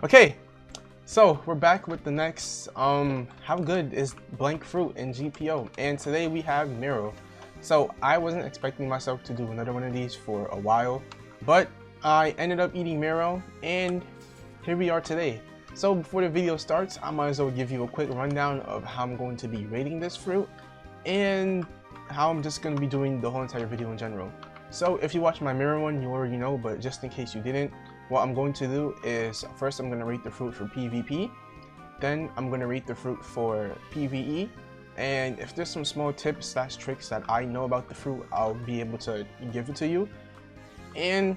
Okay, so we're back with the next how good is blank fruit in GPO, and today we have Mero. So I wasn't expecting myself to do another one of these for a while, but I ended up eating Mero, and here we are today. So before the video starts, I might as well give you a quick rundown of how I'm going to be rating this fruit and how I'm just going to be doing the whole entire video in general. So if you watched my Mero one, you already know, but just in case you didn't, what I'm going to do is first I'm going to rate the fruit for PvP, then I'm going to rate the fruit for PvE, and if there's some small tips / tricks that I know about the fruit, I'll be able to give it to you. And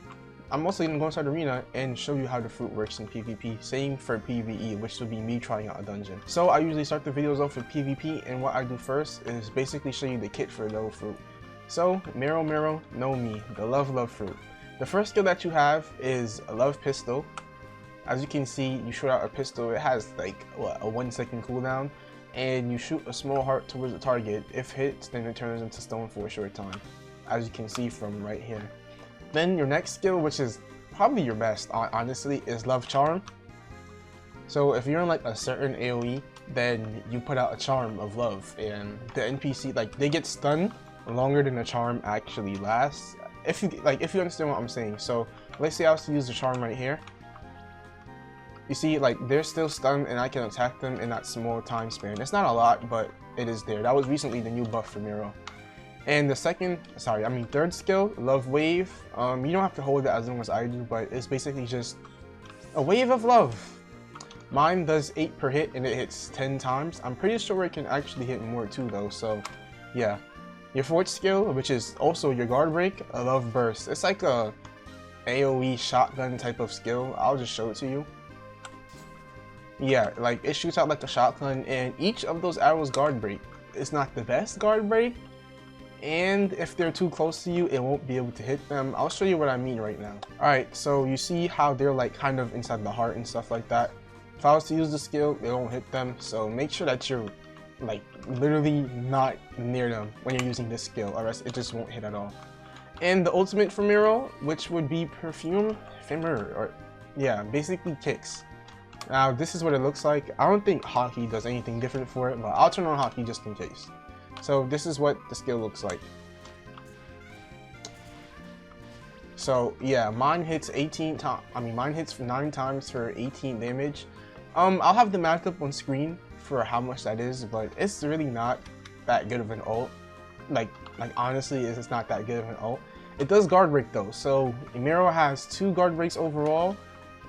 I'm also going to go inside arena and show you how the fruit works in PvP, same for PvE, which would be me trying out a dungeon. So I usually start the videos off with PvP, and what I do first is basically show you the kit for the fruit. So Mero know me, the love fruit. The first skill that you have is a love pistol. As you can see, you shoot out a pistol. It has like a 1 second cooldown, and you shoot a small heart towards the target. If hit, then it turns into stone for a short time, as you can see from right here. Then your next skill, which is probably your best, honestly, is love charm. So if you're in like a certain AoE, then you put out a charm of love, and the NPC, like, they get stunned longer than the charm actually lasts. If you understand what I'm saying. So let's say I was to use the charm right here. You see, like, they're still stunned and I can attack them in that small time span. It's not a lot, but it is there. That was recently the new buff for Mero. And the third skill, love wave. You don't have to hold it as long as I do, but it's basically just a wave of love. Mine does 8 per hit and it hits 10 times. I'm pretty sure it can actually hit more too though, so yeah. Your fourth skill, which is also your guard break, a love burst. It's like a AoE shotgun type of skill. I'll just show it to you. Yeah, like it shoots out like a shotgun, and each of those arrows guard break. It's not the best guard break, and if they're too close to you, it won't be able to hit them. I'll show you what I mean right now. Alright, so you see how they're like kind of inside the heart and stuff like that. If I was to use the skill, it won't hit them, so make sure that you're like literally not near them when you're using this skill, or else it just won't hit at all. And the ultimate for Mero, which would be perfume ephemeral, or yeah, basically kicks. Now this is what it looks like. I don't think hockey does anything different for it, but I'll turn on hockey just in case. So this is what the skill looks like. So yeah, mine hits 18 times. Mine hits 9 times for 18 damage. I'll have the math up on screen for how much that is, but it's really not that good of an ult. Like honestly, it's not that good of an ult. It does guard break though, so Mero has 2 guard breaks overall,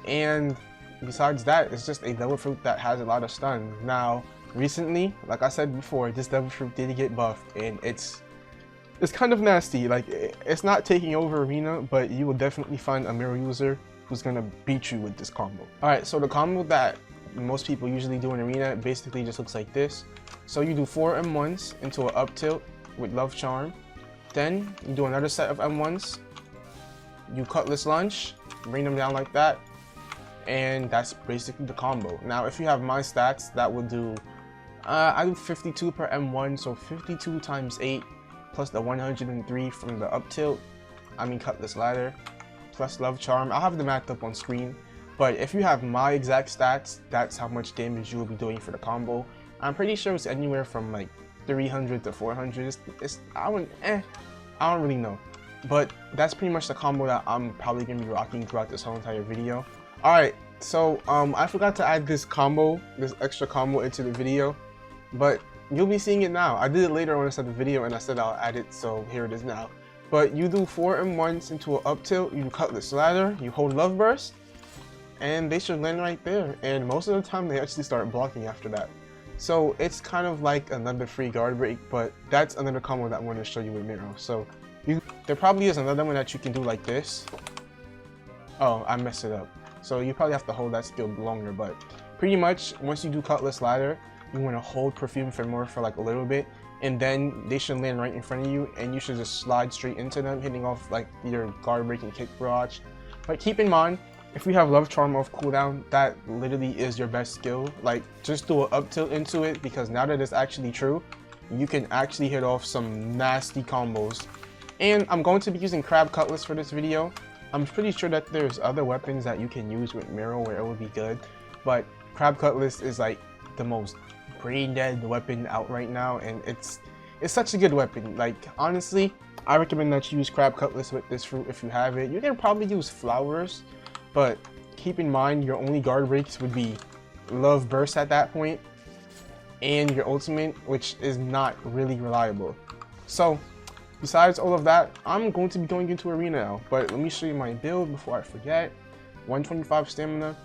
and besides that, it's just a devil fruit that has a lot of stun. Now, recently, like I said before, this devil fruit did get buffed, and it's kind of nasty. Like, it's not taking over arena, but you will definitely find a Mero user who's gonna beat you with this combo. Alright, so the combo that most people usually do in arena basically just looks like this. So you do 4 M1s into an up tilt with love charm, then you do another set of M1s, you cutlass lunge, bring them down like that, and that's basically the combo. Now if you have my stats, that will do I do 52 per M1, so 52 times 8 plus the 103 from the up tilt, cutlass ladder, plus love charm. I'll have the math up on screen, but if you have my exact stats, that's how much damage you will be doing for the combo. I'm pretty sure it's anywhere from like 300 to 400. I don't really know, but that's pretty much the combo that I'm probably gonna be rocking throughout this whole entire video. Alright, so I forgot to add this extra combo into the video, but you'll be seeing it now. I did it later on inside the video and I said I'll add it, so here it is now. But you do 4 M1s into an up tilt, you cut the slider, you hold love burst, and they should land right there. And most of the time they actually start blocking after that. So it's kind of like another free guard break, but that's another combo that I want to show you with Mero. So there probably is another one that you can do like this. Oh, I messed it up. So you probably have to hold that skill longer, but pretty much once you do cutlass ladder, you want to hold perfume ephemeral for like a little bit, and then they should land right in front of you, and you should just slide straight into them, hitting off like your guard break and kick barrage. But keep in mind, if we have love charm off cooldown, that literally is your best skill. Like, just do an up tilt into it, because now that it's actually true, you can actually hit off some nasty combos. And I'm going to be using crab cutlass for this video. I'm pretty sure that there's other weapons that you can use with Mero where it would be good, but Crab Cutlass is like the most brain dead weapon out right now, and it's such a good weapon. Like, honestly, I recommend that you use Crab Cutlass with this fruit if you have it. You can probably use Flowers, but keep in mind your only guard breaks would be Love Burst at that point, and your ultimate, which is not really reliable. So besides all of that, I'm going to be going into arena now, but let me show you my build before I forget. 125 stamina,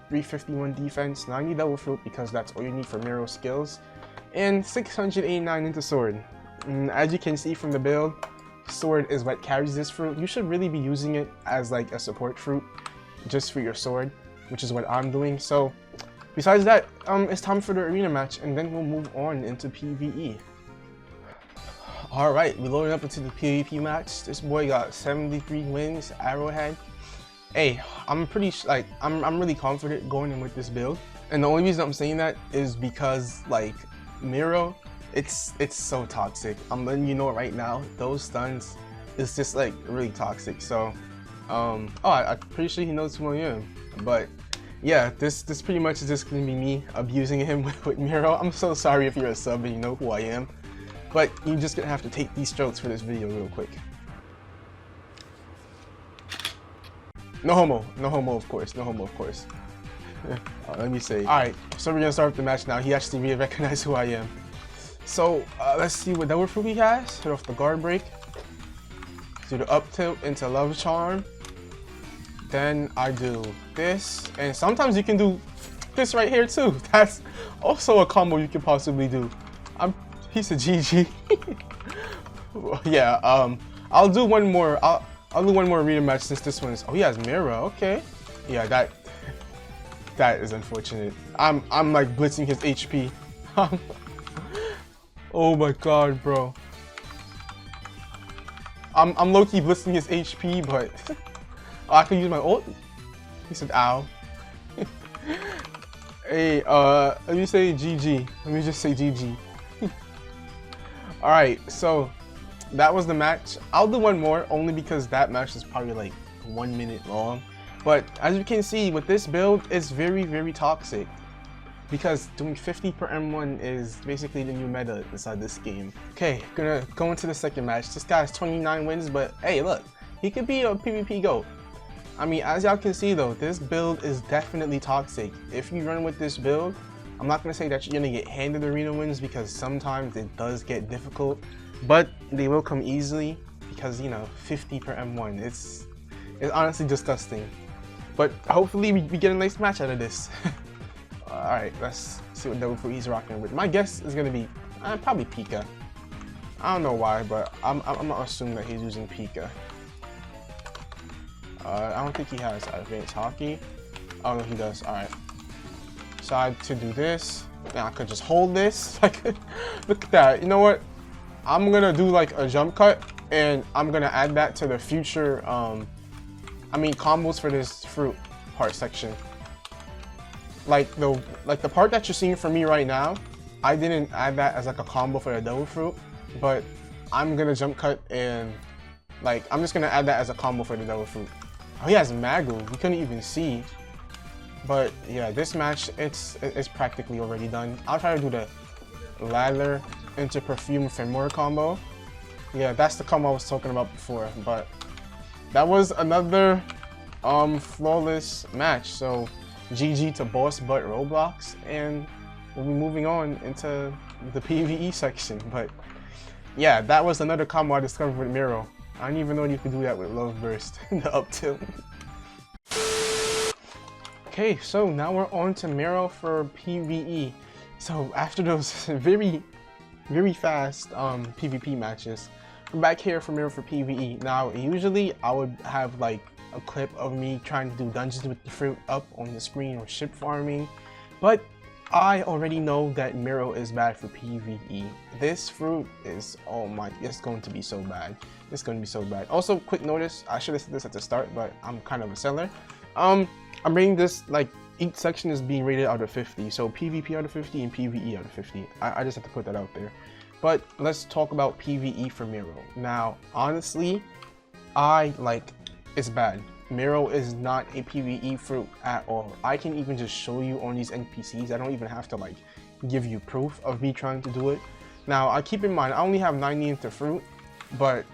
351 defense, 90 double fruit because that's all you need for Mero skills, and 689 into sword. And as you can see from the build, sword is what carries this fruit. You should really be using it as like a support fruit just for your sword, which is what I'm doing. So besides that, it's time for the arena match, and then we'll move on into PvE. Alright, we're loading up into the PvP match. This boy got 73 wins, Arrowhead. Hey, I'm really confident going in with this build. And the only reason I'm saying that is because, like, Mero, it's so toxic. I'm letting you know right now, those stuns is just like really toxic. So, I'm pretty sure he knows who I am. But yeah, this pretty much is just gonna be me abusing him with Mero. I'm so sorry if you're a sub and you know who I am. But you're just gonna have to take these strokes for this video real quick. No homo, of course, no homo, of course. Let me say. Alright, so we're gonna start with the match now. He actually really recognized who I am. So, let's see what double fruit he has. Hit off the guard break. Do the up tilt into Love Charm. Then I do this. And sometimes you can do this right here too. That's also a combo you can possibly do. He's a GG. Yeah, I'll do one more. I'll do one more arena match since this one is. Oh, he has Mero. Okay. Yeah, that is unfortunate. I'm like blitzing his HP. Oh my god, bro. I'm low-key blitzing his HP, but I can use my ult. He said, "Ow." Hey, let me say GG. Let me just say GG. Alright, so that was the match. I'll do one more only because that match is probably like 1 minute long. But as you can see, with this build, it's very, very toxic. Because doing 50 per M1 is basically the new meta inside this game. Okay, gonna go into the second match. This guy has 29 wins, but hey, look, he could be a PvP GOAT. I mean, as y'all can see though, this build is definitely toxic. If you run with this build, I'm not gonna say that you're gonna get handed arena wins because sometimes it does get difficult, but they will come easily because, you know, 50 per M1, it's honestly disgusting. But hopefully we get a nice match out of this. Alright, let's see what double fruit he's rocking with. My guess is gonna be probably Pika. I don't know why, but I'm gonna assume that he's using Pika. I don't think he has advanced hockey. Oh no, he does. Alright. Decide to do this. Now I could just hold this. Like, look at that. You know what? I'm gonna do like a jump cut, and I'm gonna add that to the future combos for this fruit part section. Like the part that you're seeing from me right now, I didn't add that as like a combo for the double fruit, but I'm gonna jump cut and like I'm just gonna add that as a combo for the double fruit. Oh, he has Magu. We couldn't even see. But yeah, this match it's practically already done. I'll try to do the ladder into perfume femoral combo. Yeah, that's the combo I was talking about before. But that was another flawless match. So GG to Boss Butt Roblox, and we'll be moving on into the PvE section. But yeah, that was another combo I discovered with Mero. I didn't even know you could do that with Love Burst, the up tilt. Okay, so now we're on to Mero for PvE. So after those very fast PvP matches, we're back here for Mero for PvE. Now, usually I would have like a clip of me trying to do dungeons with the fruit up on the screen or ship farming, but I already know that Mero is bad for PvE. This fruit is, oh my, it's going to be so bad. It's going to be so bad. Also, quick notice, I should have said this at the start, but I'm kind of a seller. I'm rating this, like, each section is being rated out of 50. So PvP out of 50 and PvE out of 50. I just have to put that out there. But let's talk about PvE for Mero. Now, honestly, it's bad. Mero is not a PvE fruit at all. I can even just show you on these NPCs. I don't even have to like give you proof of me trying to do it. Now, I keep in mind, I only have 90 into fruit, but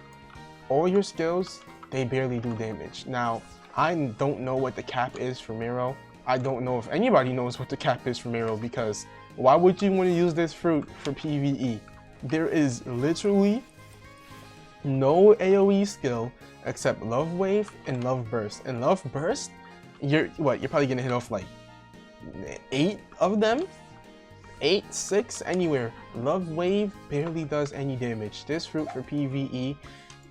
all your skills, they barely do damage. Now, I don't know what the cap is for Mero. I don't know if anybody knows what the cap is for Mero, because why would you want to use this fruit for PvE? There is literally no AoE skill except Love Wave and Love Burst. And Love Burst, you're probably gonna hit off like 8 of them? 8, 6, anywhere. Love Wave barely does any damage. This fruit for PvE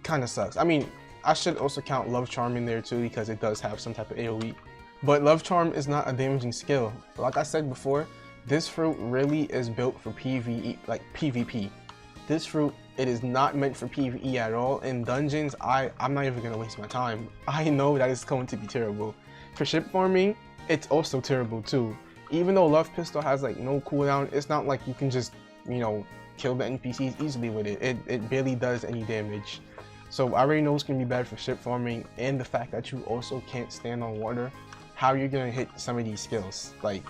kind of sucks. I mean, I should also count Love Charm in there too, because it does have some type of AoE. But Love Charm is not a damaging skill. Like I said before, this fruit really is built for PvE, like PvP. This fruit, it is not meant for PvE at all. In dungeons, I'm not even gonna waste my time. I know that it's going to be terrible. For ship farming, it's also terrible too. Even though Love Pistol has like no cooldown, it's not like you can just, you know, kill the NPCs easily with it. It barely does any damage. So I already know it's gonna be bad for ship farming, and the fact that you also can't stand on water. How you're gonna hit some of these skills? Like,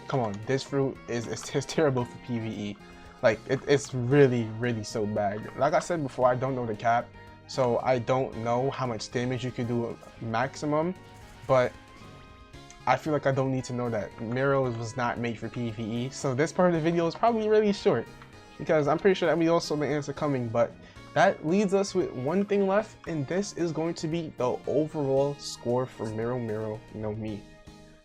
come on, this fruit is terrible for PvE. Like, it's really so bad. Like I said before, I don't know the cap, so I don't know how much damage you could do maximum, but I feel like I don't need to know that. Mero was not made for PvE, so this part of the video is probably really short, because I'm pretty sure that we all saw the answer coming. But that leaves us with one thing left, and this is going to be the overall score for Mero no Mi.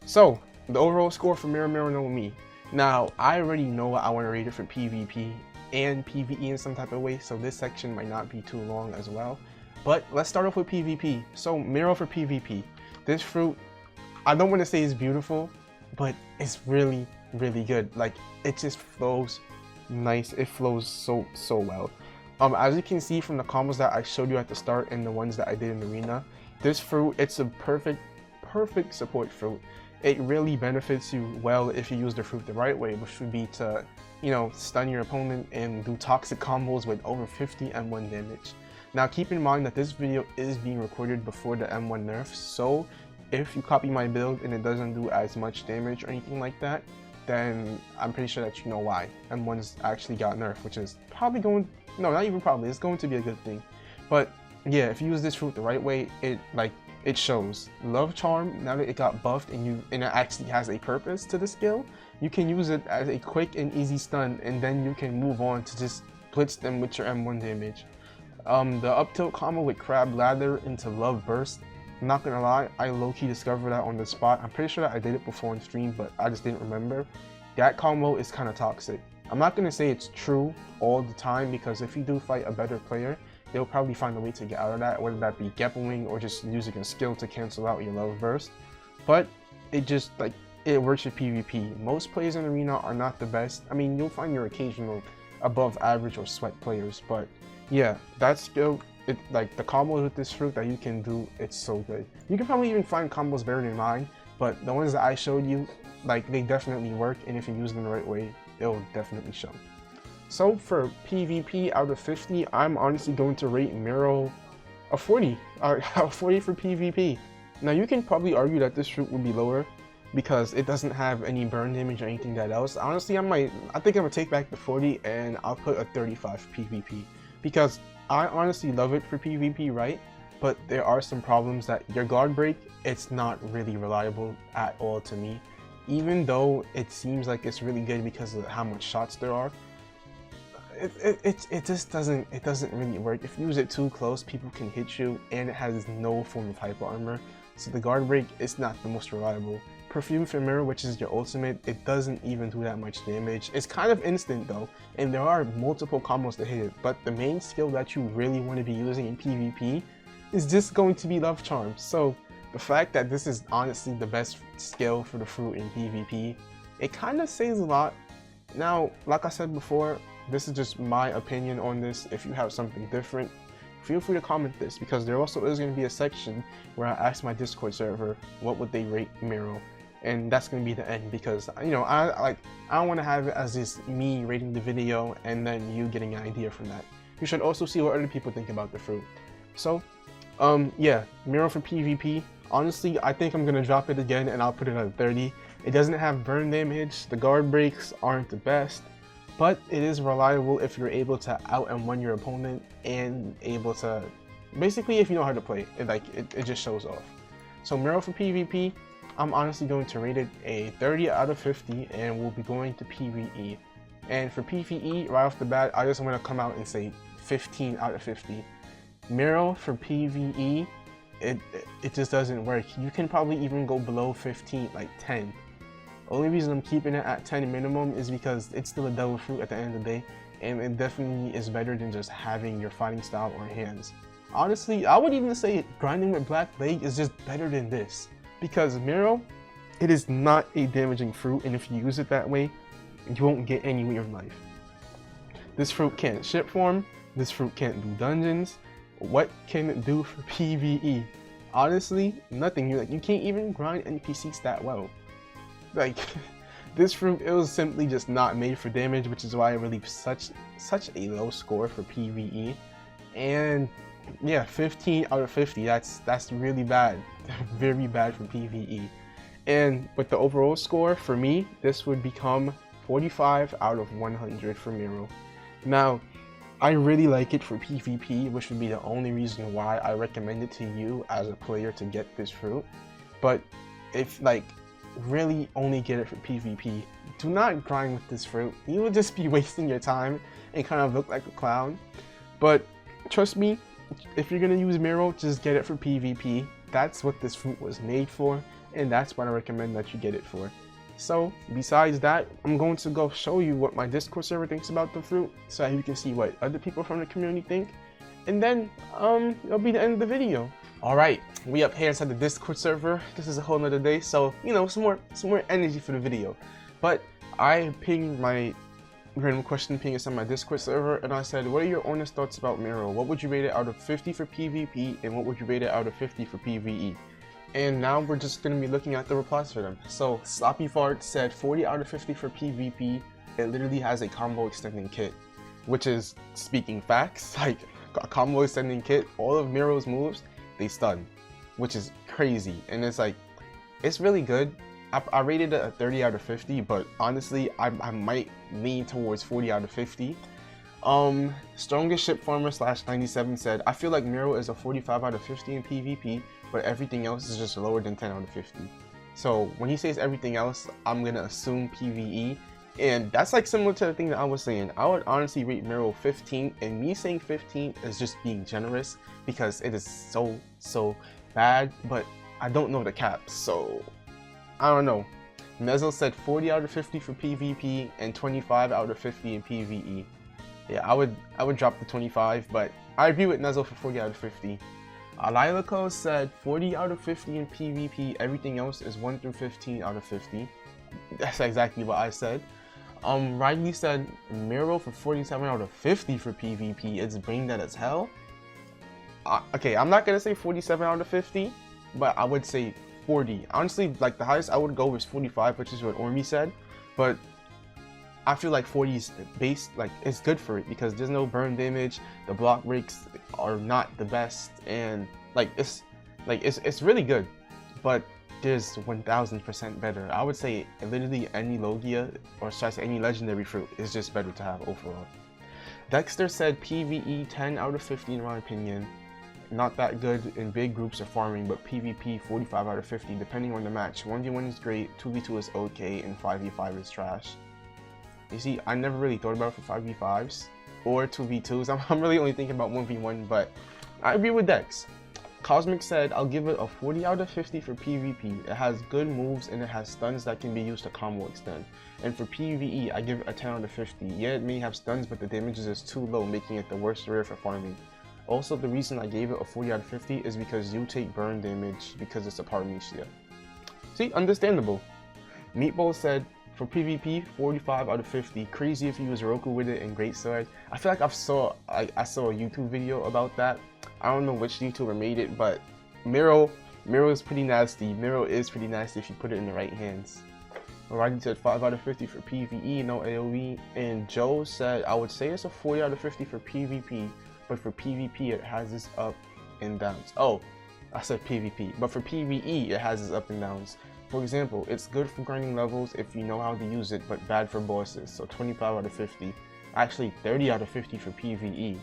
So, the overall score for Mero no Mi. Now, I already know what I want to rate it for PvP and PvE in some type of way, so this section might not be too long as well. But let's start off with PvP. So, Mero for PvP. This fruit, I don't want to say it's beautiful, but it's really good. Like, it just flows nice. It flows so well. As you can see from the combos that I showed you at the start and the ones that I did in Arena, this fruit, it's a perfect support fruit. It really benefits you well if you use the fruit the right way, which would be to, you know, stun your opponent and do toxic combos with over 50 M1 damage. Now keep in mind that this video is being recorded before the M1 nerf, so if you copy my build and it doesn't do as much damage or anything like that, then I'm pretty sure that you know why. M1's actually got nerfed, which is probably going, no, not even probably, it's going to be a good thing. But yeah, if you use this fruit the right way, it shows. Love Charm, now that it got buffed and it actually has a purpose to the skill, you can use it as a quick and easy stun, and then you can move on to just blitz them with your M1 damage. The up tilt combo with Crab Lather into Love Burst, I'm not gonna lie, I low-key discovered that on the spot. I'm pretty sure that I did it before on stream, but I just didn't remember. That combo is kind of toxic. I'm not gonna say it's true all the time, because if you do fight a better player, they'll probably find a way to get out of that, whether that be Geppoing or just using a skill to cancel out your Love Burst. But it just, like, it works with PvP. Most players in Arena are not the best. I mean, you'll find your occasional above average or sweat players, but yeah, that skill, like the combos with this fruit that you can do, it's so good. You can probably even find combos better than mine, but the ones that I showed you, like, they definitely work, and if you use them the right way, it'll definitely show. So for PvP out of 50, I'm honestly going to rate Mero a 40. A 40 for PvP. Now you can probably argue that this fruit would be lower because it doesn't have any burn damage or anything that else. Honestly, I think I'm gonna take back the 40 and I'll put a 35 PvP, because I honestly love it for PvP, right? But there are some problems that your guard break, it's not really reliable at all to me. Even though it seems like it's really good because of how much shots there are, it just doesn't really work. If you use it too close, people can hit you, and it has no form of hyper armor, so the guard break is not the most reliable. Perfume for Mero, which is your ultimate, it doesn't even do that much damage. It's kind of instant though, and there are multiple combos to hit it, but the main skill that you really want to be using in PvP is just going to be Love Charm. So the fact that this is honestly the best skill for the fruit in PvP, it kind of says a lot. Now, like I said before, this is just my opinion on this. If you have something different, feel free to comment this, because there also is going to be a section where I ask my Discord server what would they rate Mero, and that's going to be the end, because, you know, I don't want to have it as just me rating the video and then you getting an idea from that. You should also see what other people think about the fruit. So yeah, Mero for PvP, Honestly, I think I'm gonna drop it again and I'll put it at 30. It doesn't have burn damage, the guard breaks aren't the best, but it is reliable if you're able to out and one your opponent and able to, basically if you know how to play, it just shows off. So Mero for PvP, I'm honestly going to rate it a 30 out of 50 and we'll be going to PvE. And for PvE, right off the bat, I just want to come out and say 15 out of 50. Mero for PvE, it just doesn't work. You can probably even go below 15, like 10. Only reason I'm keeping it at 10 minimum is because it's still a devil fruit at the end of the day, and it definitely is better than just having your fighting style or hands. Honestly, I would even say grinding with Black Leg is just better than this, because Mero, it is not a damaging fruit, and if you use it that way, you won't get anywhere in life. This fruit can't ship form, this fruit can't do dungeons. What can it do for PvE? Honestly, nothing. You can't even grind NPCs that well. Like, this fruit, it was simply just not made for damage, which is why it relieved such a low score for PvE. And yeah, 15 out of 50, that's really bad. Very bad for PvE. And with the overall score, for me, this would become 45 out of 100 for Mero. Now, I really like it for PvP, which would be the only reason why I recommend it to you as a player to get this fruit. But if really only get it for PvP, do not grind with this fruit. You will just be wasting your time and kind of look like a clown. But trust me, if you're gonna use Mero, just get it for PvP. That's what this fruit was made for, and that's what I recommend that you get it for. So besides that, I'm going to go show you what my Discord server thinks about the fruit, so that you can see what other people from the community think, and then it'll be the end of the video. Alright, we up here inside the Discord server. This is a whole nother day, so you know, some more energy for the video. But I pinged my random question ping inside my Discord server, and I said, what are your honest thoughts about Mero? What would you rate it out of 50 for PvP, and what would you rate it out of 50 for PvE? And now we're just going to be looking at the replies for them. So Sloppy Fart said 40 out of 50 for PvP. It literally has a combo extending kit, which is speaking facts. Like a combo extending kit, all of Mero's moves, they stun, which is crazy. And it's really good. I rated it a 30 out of 50, but honestly, I might lean towards 40 out of 50. Strongest Ship Farmer /97 said, I feel like Mero is a 45 out of 50 in PvP, but everything else is just lower than 10 out of 50. So when he says everything else, I'm gonna assume PvE, and that's like similar to the thing that I was saying. I would honestly rate Mero 15, and me saying 15 is just being generous because it is so bad, but I don't know the caps, so I don't know. Nezel said 40 out of 50 for PvP and 25 out of 50 in PvE. Yeah, I would drop the 25, but I agree with Nezel for 40 out of 50. Lilaco said 40 out of 50 in PvP, everything else is 1 through 15 out of 50. That's exactly what I said. Riley said Mero for 47 out of 50 for PvP, it's brain dead as hell. Okay, I'm not gonna say 47 out of 50, but I would say 40. Honestly, like the highest I would go was 45, which is what Ormi said, but I feel like 40 is base, it's good for it because there's no burn damage, the block breaks are not the best, and it's really good, but there's 1000% better. I would say literally any Logia, or should I say any legendary fruit, is just better to have overall. Dexter said PvE 10 out of 50 in my opinion. Not that good in big groups of farming, but PvP 45 out of 50 depending on the match. 1v1 is great, 2v2 is okay, and 5v5 is trash. You see, I never really thought about it for 5v5s or 2v2s. I'm really only thinking about 1v1, but I agree with Dex. Cosmic said, I'll give it a 40 out of 50 for PvP. It has good moves and it has stuns that can be used to combo extend. And for PvE, I give it a 10 out of 50. Yeah, it may have stuns, but the damages is too low, making it the worst rare for farming. Also, the reason I gave it a 40 out of 50 is because you take burn damage because it's a Parmecia. See, understandable. Meatball said, for PvP, 45 out of 50. Crazy if you use Roku with it and Great Sword. I feel like I saw a YouTube video about that. I don't know which YouTuber made it, but Mero is pretty nasty. Mero is pretty nasty if you put it in the right hands. Rodney said 5 out of 50 for PvE, no AoE. And Joe said, I would say it's a 40 out of 50 for PvP, but for PvP it has its up and downs. Oh, I said PvP, but for PvE, it has its up and downs. For example, it's good for grinding levels if you know how to use it, but bad for bosses. So 25 out of 50. Actually, 30 out of 50 for PvE.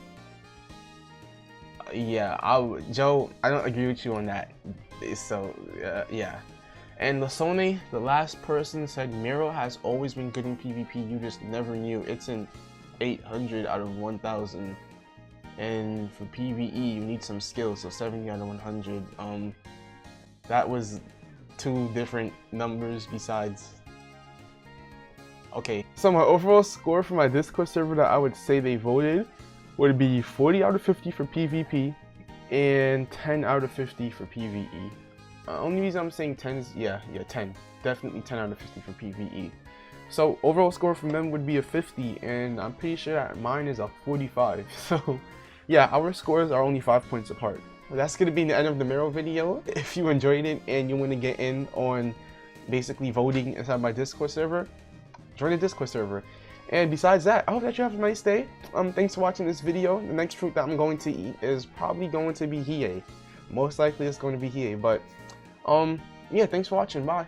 Yeah, Joe, I don't agree with you on that. So, yeah. And Lasone, the last person, said Mero has always been good in PvP, you just never knew. It's an 800 out of 1000. And for PvE, you need some skill, so 70 out of 100. That was 2 different numbers besides. Okay, so my overall score for my Discord server that I would say they voted would be 40 out of 50 for PvP and 10 out of 50 for PvE. Only reason I'm saying 10 is, yeah, 10. Definitely 10 out of 50 for PvE. So overall score from them would be a 50, and I'm pretty sure that mine is a 45. So yeah, our scores are only 5 points apart. Well, that's going to be the end of the Mero video. If you enjoyed it and you want to get in on basically voting inside my Discord server, join the Discord server. And besides that, I hope that you have a nice day. Thanks for watching this video. The next fruit that I'm going to eat is probably going to be Hiei. Most likely it's going to be Hiei, but yeah, thanks for watching. Bye.